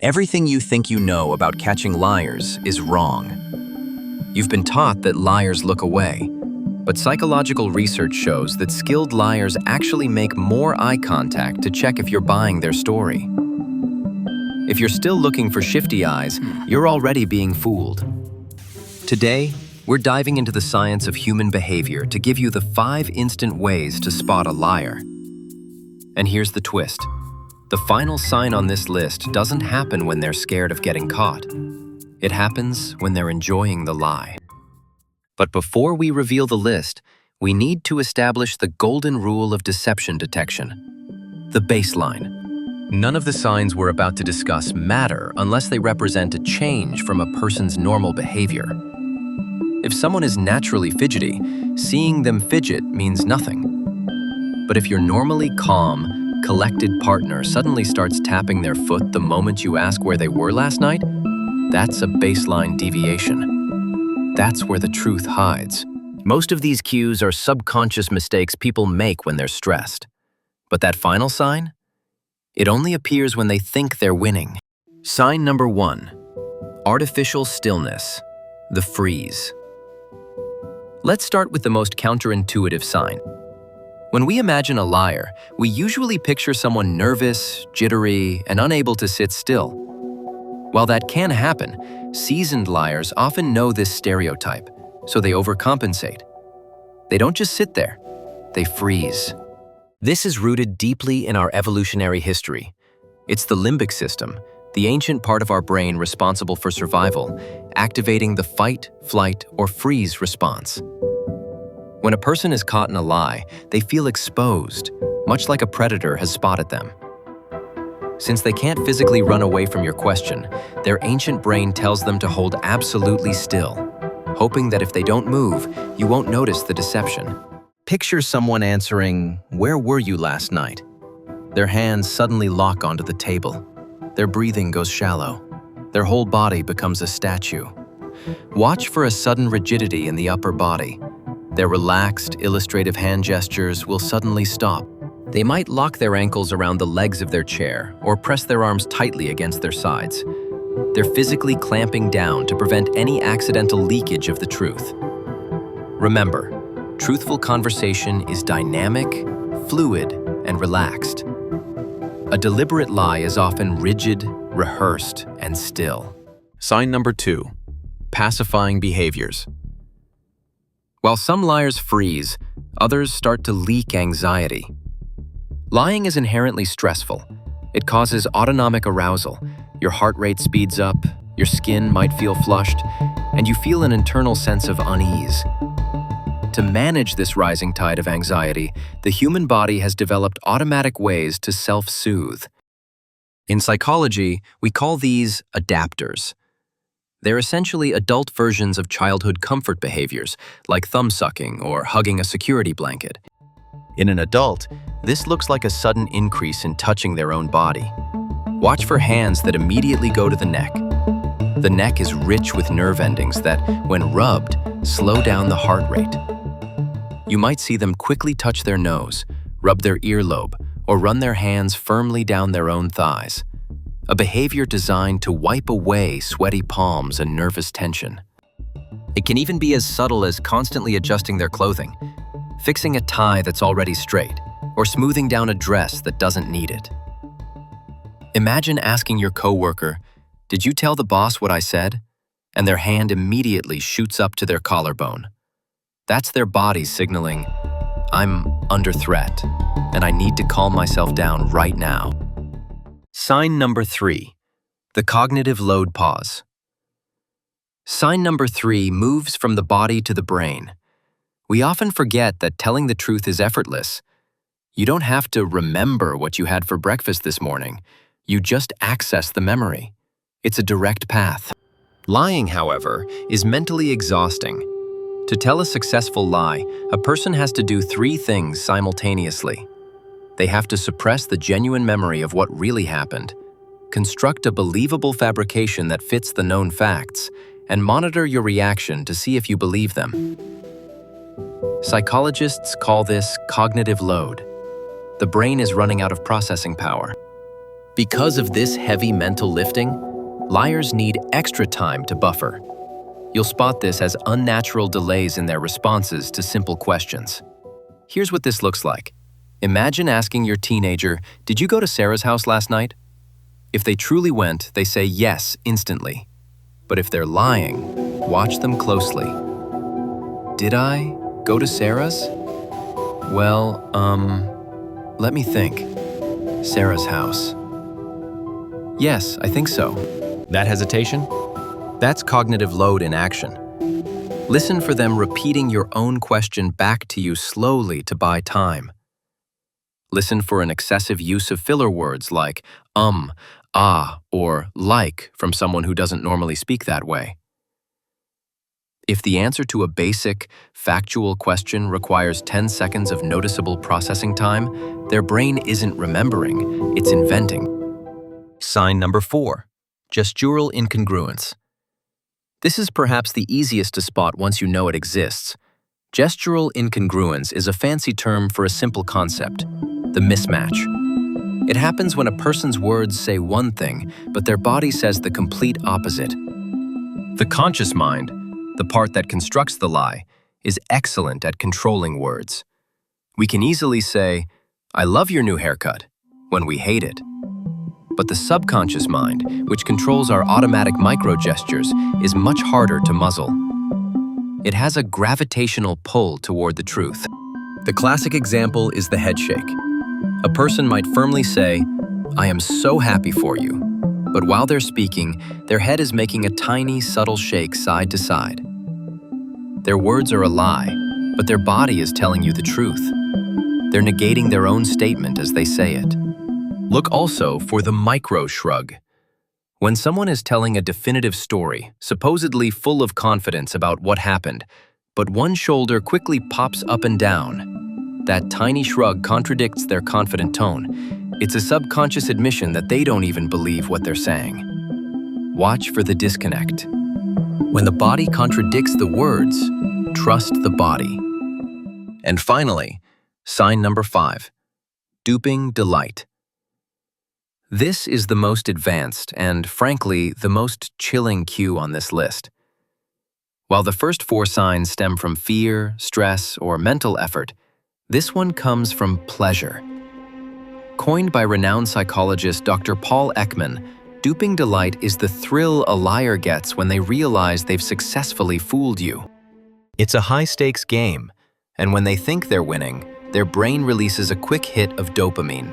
Everything you think you know about catching liars is wrong. You've been taught that liars look away, but psychological research shows that skilled liars actually make more eye contact to check if you're buying their story. If you're still looking for shifty eyes, you're already being fooled. Today, we're diving into the science of human behavior to give you the 5 instant ways to spot a liar. And here's the twist. The final sign on this list doesn't happen when they're scared of getting caught. It happens when they're enjoying the lie. But before we reveal the list, we need to establish the golden rule of deception detection, the baseline. None of the signs we're about to discuss matter unless they represent a change from a person's normal behavior. If someone is naturally fidgety, seeing them fidget means nothing. But if your normally calm, collected partner suddenly starts tapping their foot the moment you ask where they were last night, that's a baseline deviation. That's where the truth hides. Most of these cues are subconscious mistakes people make when they're stressed. But that final sign? It only appears when they think they're winning. Sign number 1. Artificial stillness. The freeze. Let's start with the most counterintuitive sign. When we imagine a liar, we usually picture someone nervous, jittery, and unable to sit still. While that can happen, seasoned liars often know this stereotype, so they overcompensate. They don't just sit there, they freeze. This is rooted deeply in our evolutionary history. It's the limbic system, the ancient part of our brain responsible for survival, activating the fight, flight, or freeze response. When a person is caught in a lie, they feel exposed, much like a predator has spotted them. Since they can't physically run away from your question, their ancient brain tells them to hold absolutely still, hoping that if they don't move, you won't notice the deception. Picture someone answering, "Where were you last night?" Their hands suddenly lock onto the table. Their breathing goes shallow. Their whole body becomes a statue. Watch for a sudden rigidity in the upper body. Their relaxed, illustrative hand gestures will suddenly stop. They might lock their ankles around the legs of their chair or press their arms tightly against their sides. They're physically clamping down to prevent any accidental leakage of the truth. Remember, truthful conversation is dynamic, fluid, and relaxed. A deliberate lie is often rigid, rehearsed, and still. Sign number 2. Pacifying behaviors. While some liars freeze, others start to leak anxiety. Lying is inherently stressful. It causes autonomic arousal. Your heart rate speeds up, your skin might feel flushed, and you feel an internal sense of unease. To manage this rising tide of anxiety, the human body has developed automatic ways to self-soothe. In psychology, we call these adapters. They're essentially adult versions of childhood comfort behaviors, like thumb-sucking or hugging a security blanket. In an adult, this looks like a sudden increase in touching their own body. Watch for hands that immediately go to the neck. The neck is rich with nerve endings that, when rubbed, slow down the heart rate. You might see them quickly touch their nose, rub their earlobe, or run their hands firmly down their own thighs. A behavior designed to wipe away sweaty palms and nervous tension. It can even be as subtle as constantly adjusting their clothing, fixing a tie that's already straight, or smoothing down a dress that doesn't need it. Imagine asking your coworker, "Did you tell the boss what I said?" And their hand immediately shoots up to their collarbone. That's their body signaling, "I'm under threat, and I need to calm myself down right now." Sign number 3. The cognitive load pause. Sign number 3 moves from the body to the brain. We often forget that telling the truth is effortless. You don't have to remember what you had for breakfast this morning. You just access the memory. It's a direct path. Lying, however, is mentally exhausting. To tell a successful lie, a person has to do 3 things simultaneously. They have to suppress the genuine memory of what really happened, construct a believable fabrication that fits the known facts, and monitor your reaction to see if you believe them. Psychologists call this cognitive load. The brain is running out of processing power. Because of this heavy mental lifting, liars need extra time to buffer. You'll spot this as unnatural delays in their responses to simple questions. Here's what this looks like. Imagine asking your teenager, "Did you go to Sarah's house last night?" If they truly went, they say yes instantly. But if they're lying, watch them closely. "Did I go to Sarah's?" "Well, let me think. Sarah's house. Yes, I think so." That hesitation? That's cognitive load in action. Listen for them repeating your own question back to you slowly to buy time. Listen for an excessive use of filler words like ah, or like from someone who doesn't normally speak that way. If the answer to a basic, factual question requires 10 seconds of noticeable processing time, their brain isn't remembering, it's inventing. Sign number 4, gestural incongruence. This is perhaps the easiest to spot once you know it exists. Gestural incongruence is a fancy term for a simple concept, the mismatch. It happens when a person's words say one thing, but their body says the complete opposite. The conscious mind, the part that constructs the lie, is excellent at controlling words. We can easily say, "I love your new haircut," when we hate it. But the subconscious mind, which controls our automatic micro-gestures, is much harder to muzzle. It has a gravitational pull toward the truth. The classic example is the head shake. A person might firmly say, "I am so happy for you," but while they're speaking, their head is making a tiny, subtle shake side to side. Their words are a lie, but their body is telling you the truth. They're negating their own statement as they say it. Look also for the micro-shrug. When someone is telling a definitive story, supposedly full of confidence about what happened, but one shoulder quickly pops up and down, that tiny shrug contradicts their confident tone. It's a subconscious admission that they don't even believe what they're saying. Watch for the disconnect. When the body contradicts the words, trust the body. And finally, sign number 5, Duping Delight. This is the most advanced and, frankly, the most chilling cue on this list. While the first 4 signs stem from fear, stress, or mental effort, this one comes from pleasure. Coined by renowned psychologist Dr. Paul Ekman, duping delight is the thrill a liar gets when they realize they've successfully fooled you. It's a high-stakes game, and when they think they're winning, their brain releases a quick hit of dopamine.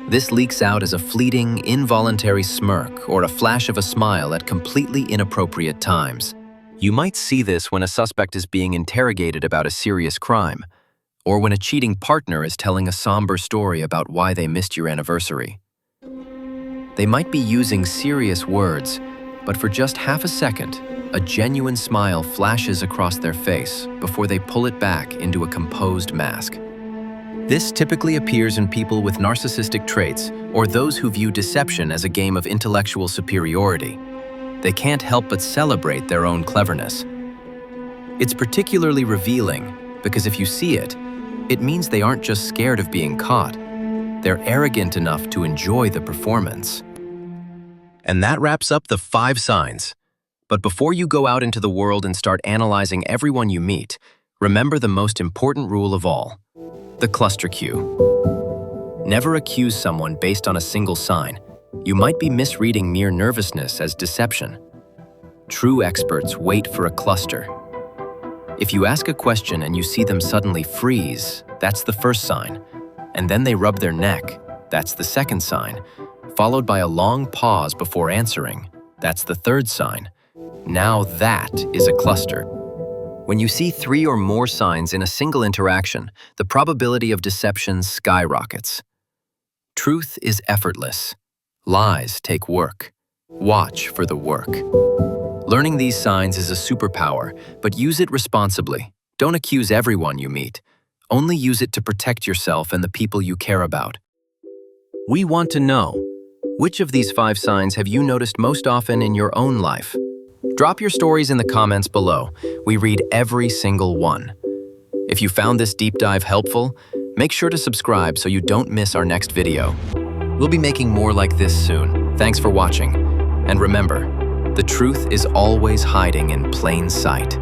This leaks out as a fleeting, involuntary smirk or a flash of a smile at completely inappropriate times. You might see this when a suspect is being interrogated about a serious crime, or when a cheating partner is telling a somber story about why they missed your anniversary. They might be using serious words, but for just half a second, a genuine smile flashes across their face before they pull it back into a composed mask. This typically appears in people with narcissistic traits or those who view deception as a game of intellectual superiority. They can't help but celebrate their own cleverness. It's particularly revealing because if you see it, it means they aren't just scared of being caught. They're arrogant enough to enjoy the performance. And that wraps up the 5 signs. But before you go out into the world and start analyzing everyone you meet, remember the most important rule of all. The cluster cue. Never accuse someone based on a single sign. You might be misreading mere nervousness as deception. True experts wait for a cluster. If you ask a question and you see them suddenly freeze, that's the first sign. And then they rub their neck, that's the second sign. Followed by a long pause before answering, that's the third sign. Now that is a cluster. When you see 3 or more signs in a single interaction, the probability of deception skyrockets. Truth is effortless. Lies take work. Watch for the work. Learning these signs is a superpower, but use it responsibly. Don't accuse everyone you meet. Only use it to protect yourself and the people you care about. We want to know, which of these 5 signs have you noticed most often in your own life? Drop your stories in the comments below. We read every single one. If you found this deep dive helpful, make sure to subscribe so you don't miss our next video. We'll be making more like this soon. Thanks for watching. And remember, the truth is always hiding in plain sight.